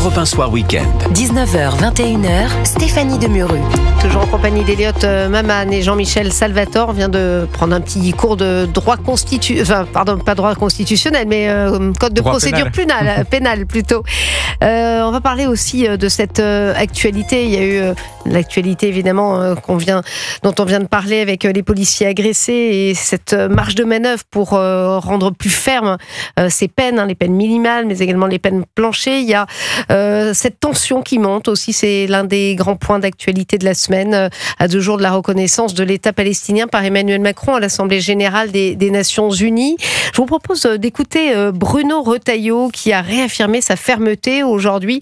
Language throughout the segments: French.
Europe 1 Soir Week-end. 19h, 21h, Stéphanie Demuru. Toujours en compagnie d'Eliott Maman et Jean-Michel Salvatore. On vient de prendre un petit cours de droit pas droit constitutionnel, mais code de droit procédure pénale plutôt. On va parler aussi de cette actualité. Il y a eu l'actualité évidemment dont on vient de parler avec les policiers agressés et cette marge de manœuvre pour rendre plus ferme ces peines, les peines minimales, mais également les peines planchées. Il y a cette tension qui monte aussi. C'est l'un des grands points d'actualité de la semaine, à 2 jours de la reconnaissance de l'État palestinien par Emmanuel Macron à l'Assemblée générale des Nations Unies. Je vous propose d'écouter Bruno Retailleau qui a réaffirmé sa fermeté aujourd'hui,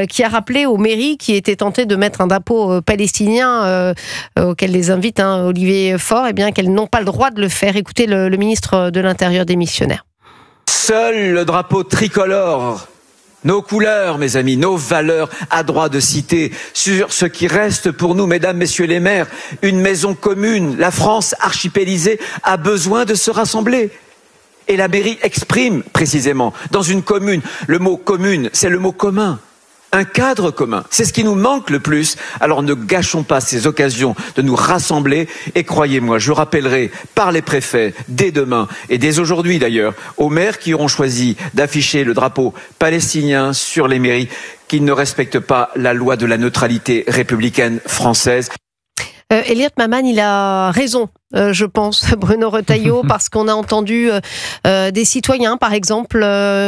qui a rappelé aux mairies qui étaient tentées de mettre un drapeau palestinien auquel les invite Olivier Faure, qu'elles n'ont pas le droit de le faire. Écoutez le ministre de l'Intérieur démissionnaire. Seul le drapeau tricolore, nos couleurs, mes amis, nos valeurs, a droit de citer sur ce qui reste pour nous, mesdames, messieurs les maires, une maison commune. La France archipélisée a besoin de se rassembler. Et la mairie exprime précisément, dans une commune, le mot commune, c'est le mot commun. Un cadre commun, c'est ce qui nous manque le plus. Alors ne gâchons pas ces occasions de nous rassembler. Et croyez-moi, je rappellerai par les préfets, dès demain, et dès aujourd'hui d'ailleurs, aux maires qui auront choisi d'afficher le drapeau palestinien sur les mairies, qu'ils ne respectent pas la loi de la neutralité républicaine française. Eliott Maman, il a raison, je pense, Bruno Retailleau, parce qu'on a entendu des citoyens, par exemple,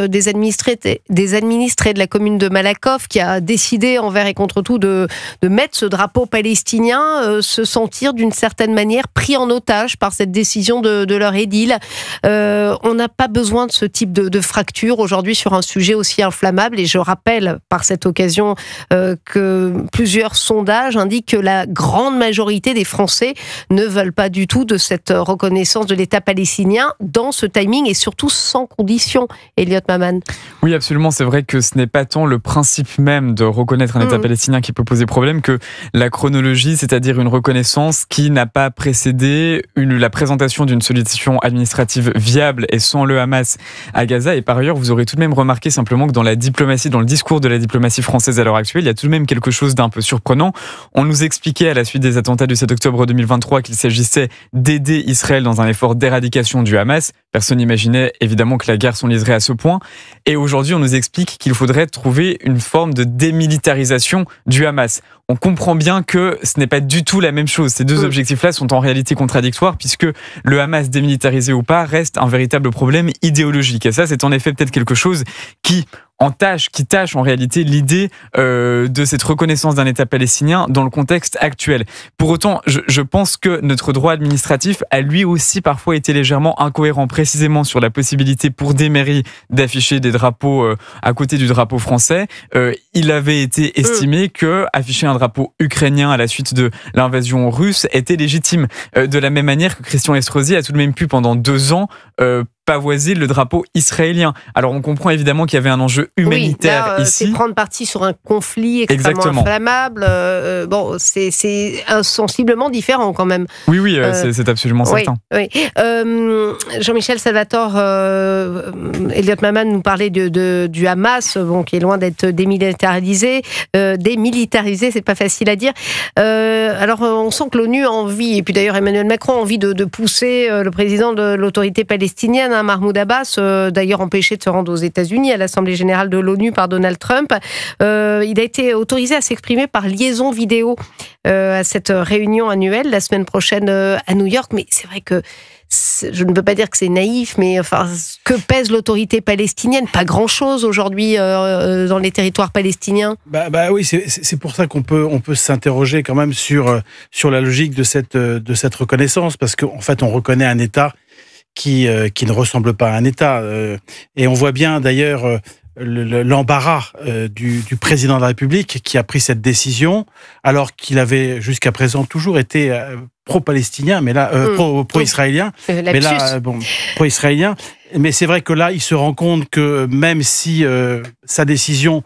des administrés de la commune de Malakoff, qui a décidé envers et contre tout de mettre ce drapeau palestinien, se sentir d'une certaine manière pris en otage par cette décision de leur édile. On n'a pas besoin de ce type de fracture aujourd'hui sur un sujet aussi inflammable, et je rappelle par cette occasion que plusieurs sondages indiquent que la grande majorité des Français ne veulent pas du tout de cette reconnaissance de l'État palestinien dans ce timing et surtout sans condition. Eliott Maman. Oui, absolument. C'est vrai que ce n'est pas tant le principe même de reconnaître un État palestinien qui peut poser problème que la chronologie, c'est-à-dire une reconnaissance qui n'a pas précédé la présentation d'une solution administrative viable et sans le Hamas à Gaza. Et par ailleurs, vous aurez tout de même remarqué simplement que dans la diplomatie, dans le discours de la diplomatie française à l'heure actuelle, il y a tout de même quelque chose d'un peu surprenant. On nous expliquait à la suite des attentats du 7 octobre 2023 qu'il s'agissait d'aider Israël dans un effort d'éradication du Hamas. Personne n'imaginait évidemment que la guerre s'enliserait à ce point. Et aujourd'hui, on nous explique qu'il faudrait trouver une forme de démilitarisation du Hamas. On comprend bien que ce n'est pas du tout la même chose. Ces deux objectifs-là sont en réalité contradictoires puisque le Hamas, démilitarisé ou pas, reste un véritable problème idéologique. Et ça, c'est en effet peut-être quelque chose qui tâche en réalité l'idée de cette reconnaissance d'un État palestinien dans le contexte actuel. Pour autant, je pense que notre droit administratif a lui aussi parfois été légèrement incohérent, précisément sur la possibilité pour des mairies d'afficher des drapeaux à côté du drapeau français. Il avait été estimé que afficher un drapeau ukrainien à la suite de l'invasion russe était légitime. De la même manière que Christian Estrosi a tout de même pu pendant 2 ans pavoiser le drapeau israélien. Alors on comprend évidemment qu'il y avait un enjeu humanitaire ici. C'est prendre parti sur un conflit extrêmement inflammable. C'est sensiblement différent quand même. Oui, c'est absolument certain. Oui. Jean-Michel Salvatore, Eliott Maman nous parlait du Hamas, qui est loin d'être démilitarisé. Démilitarisé, c'est pas facile à dire. Alors on sent que l'ONU a envie, et puis d'ailleurs Emmanuel Macron a envie de pousser le président de l'autorité palestinienne, Mahmoud Abbas, d'ailleurs empêché de se rendre aux États-Unis à l'Assemblée générale de l'ONU par Donald Trump. Il a été autorisé à s'exprimer par liaison vidéo à cette réunion annuelle la semaine prochaine à New York. Mais c'est vrai que je ne veux pas dire que c'est naïf, mais que pèse l'autorité palestinienne? Pas grand-chose aujourd'hui dans les territoires palestiniens. Oui, c'est pour ça qu'on peut s'interroger quand même sur la logique de cette reconnaissance, parce qu'en fait, on reconnaît un État qui ne ressemble pas à un État. Et on voit bien d'ailleurs l'embarras du président de la République qui a pris cette décision, alors qu'il avait jusqu'à présent toujours été pro-palestinien, mais là pro-israélien, mais là pro-israélien. Mais c'est vrai que là, il se rend compte que même si sa décision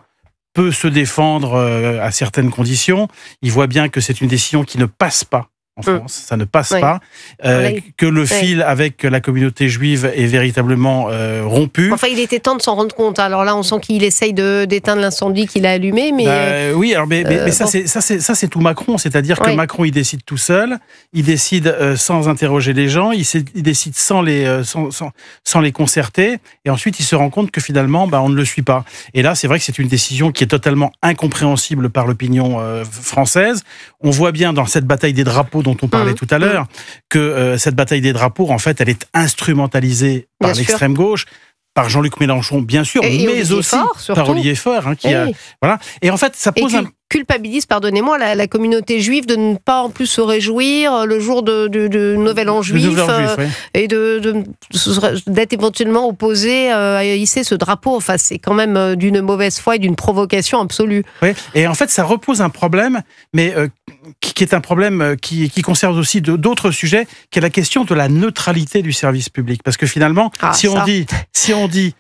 peut se défendre à certaines conditions, il voit bien que c'est une décision qui ne passe pas en France, ça ne passe Oui. pas, Oui. que le fil avec la communauté juive est véritablement rompu. Enfin, il était temps de s'en rendre compte. Alors là, on sent qu'il essaye d'éteindre l'incendie qu'il a allumé, mais Oui, alors mais ça, bon. c'est tout Macron, c'est-à-dire que Oui. Macron, il décide tout seul, il décide sans interroger les gens, il décide sans les concerter, et ensuite il se rend compte que finalement, on ne le suit pas. Et là, c'est vrai que c'est une décision qui est totalement incompréhensible par l'opinion française. On voit bien dans cette bataille des drapeaux dont on parlait tout à l'heure que cette bataille des drapeaux, en fait, elle est instrumentalisée par Bien sûr. l'extrême gauche, par Jean-Luc Mélenchon, bien sûr, Et mais Olivier aussi Faure, surtout. par Olivier Faure, qui a, Oui. voilà. Et en fait, ça Et pose culpabilise, pardonnez-moi, la communauté juive de ne pas en plus se réjouir le jour de Nouvel An juif, oui. et d'être éventuellement opposé à hisser ce drapeau. Enfin, c'est quand même d'une mauvaise foi et d'une provocation absolue. Oui. Et en fait, ça repose un problème, mais qui est un problème qui concerne aussi d'autres sujets, qui est la question de la neutralité du service public. Parce que finalement, si on dit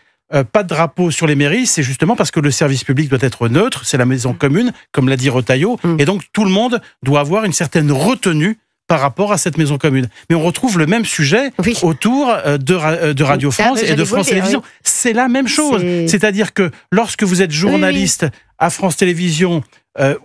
pas de drapeau sur les mairies, c'est justement parce que le service public doit être neutre, c'est la maison commune, comme l'a dit Retailleau, et donc tout le monde doit avoir une certaine retenue par rapport à cette maison commune. Mais on retrouve le même sujet autour de Radio France et de France Télévisions. Oui. C'est la même chose. C'est-à-dire que lorsque vous êtes journaliste à France Télévisions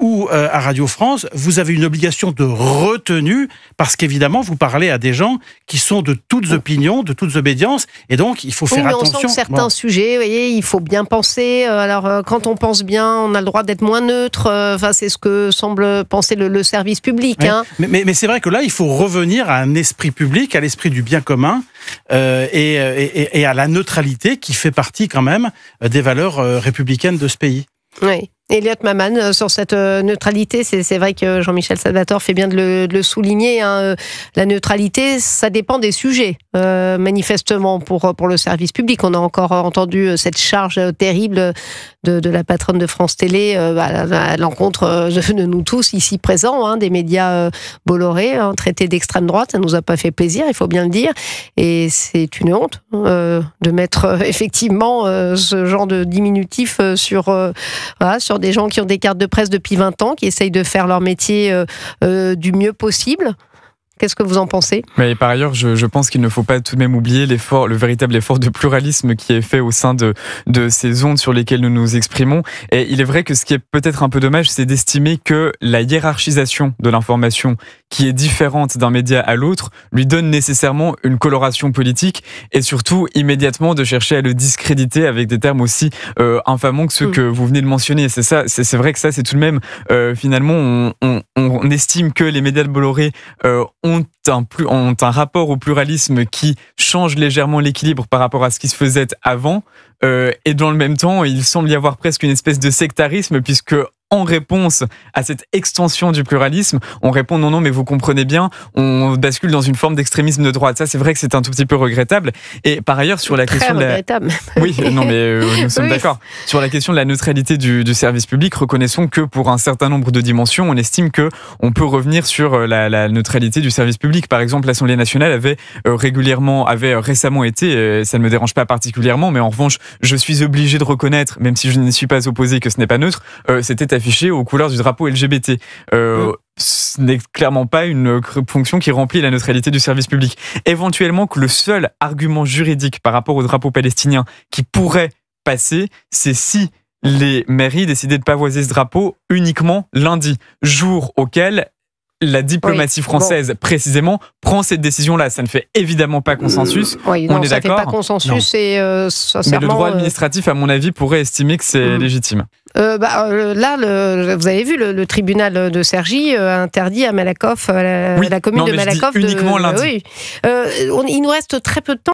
ou à Radio France, vous avez une obligation de retenue parce qu'évidemment, vous parlez à des gens qui sont de toutes opinions, de toutes obédiences, et donc il faut faire attention. On sent que certains sujets, vous voyez, il faut bien penser. Alors, quand on pense bien, on a le droit d'être moins neutre. Enfin, c'est ce que semble penser le service public. Oui. Hein. Mais c'est vrai que là, il faut revenir à un esprit public, à l'esprit du bien commun et à la neutralité qui fait partie quand même des valeurs républicaines de ce pays. Oui. Elliot Maman, sur cette neutralité, c'est vrai que Jean-Michel Salvatore fait bien de le souligner. Hein. La neutralité, ça dépend des sujets, manifestement, pour le service public. On a encore entendu cette charge terrible de la patronne de France Télé à l'encontre de nous tous ici présents, hein, des médias Bolloré, hein, traités d'extrême droite. Ça ne nous a pas fait plaisir, il faut bien le dire. Et c'est une honte de mettre effectivement ce genre de diminutif sur des gens qui ont des cartes de presse depuis 20 ans, qui essayent de faire leur métier du mieux possible. Qu'est-ce que vous en pensez ? Mais par ailleurs, je pense qu'il ne faut pas tout de même oublier le véritable effort de pluralisme qui est fait au sein de ces ondes sur lesquelles nous nous exprimons. Et il est vrai que ce qui est peut-être un peu dommage, c'est d'estimer que la hiérarchisation de l'information, qui est différente d'un média à l'autre, lui donne nécessairement une coloration politique et surtout immédiatement de chercher à le discréditer avec des termes aussi infamants que ceux que vous venez de mentionner. C'est vrai que ça, c'est tout de même finalement, on estime que les médias de Bolloré ont un rapport au pluralisme qui change légèrement l'équilibre par rapport à ce qui se faisait avant. Et dans le même temps, il semble y avoir presque une espèce de sectarisme puisque en réponse à cette extension du pluralisme, on répond non, mais vous comprenez bien, on bascule dans une forme d'extrémisme de droite. Ça, c'est vrai que c'est un tout petit peu regrettable. Et par ailleurs, sur la question de la... regrettable. Oui, non, mais nous sommes d'accord. Sur la question de la neutralité du service public, reconnaissons que pour un certain nombre de dimensions, on estime que on peut revenir sur la neutralité du service public. Par exemple, l'Assemblée nationale avait récemment été, ça ne me dérange pas particulièrement, mais en revanche, je suis obligé de reconnaître, même si je ne suis pas opposé, que ce n'est pas neutre, c'était affiché aux couleurs du drapeau LGBT. Ce n'est clairement pas une fonction qui remplit la neutralité du service public. Éventuellement, que le seul argument juridique par rapport au drapeau palestinien qui pourrait passer, c'est si les mairies décidaient de pavoiser ce drapeau uniquement lundi, jour auquel la diplomatie française, précisément, prend cette décision-là. Ça ne fait évidemment pas consensus. Oui, non, on est ça d'accord. Ça ne fait pas consensus. Et, mais le droit administratif, à mon avis, pourrait estimer que c'est légitime. Là, vous avez vu, le tribunal de Cergy a interdit à Malakoff, la commune de Malakoff... uniquement lundi. Il nous reste très peu de temps.